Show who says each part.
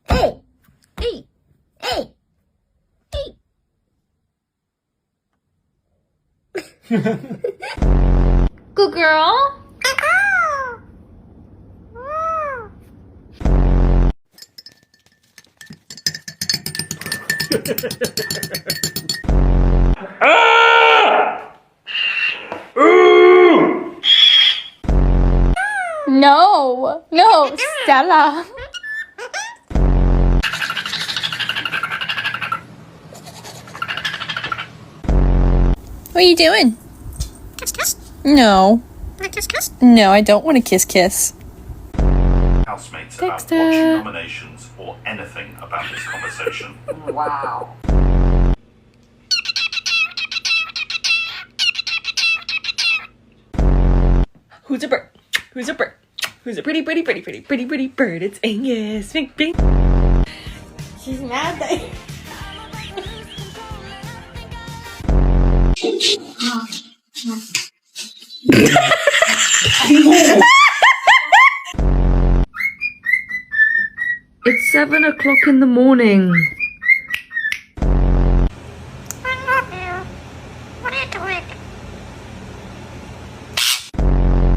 Speaker 1: Hey! Hey! Hey! Hey!
Speaker 2: Good girl. No, no, Stella. What are you doing?
Speaker 1: Kiss, kiss.
Speaker 2: No.
Speaker 1: Want to kiss, kiss?
Speaker 2: No, I don't want to kiss kiss.
Speaker 3: Housemates
Speaker 2: Dexter.
Speaker 3: about watching nominations or anything about this conversation.
Speaker 4: Wow.
Speaker 5: Who's a bird? Who's a bird? Who's a pretty bird? It's Angus. Bing, bing.
Speaker 2: She's mad that
Speaker 5: It's 7 o'clock in the morning.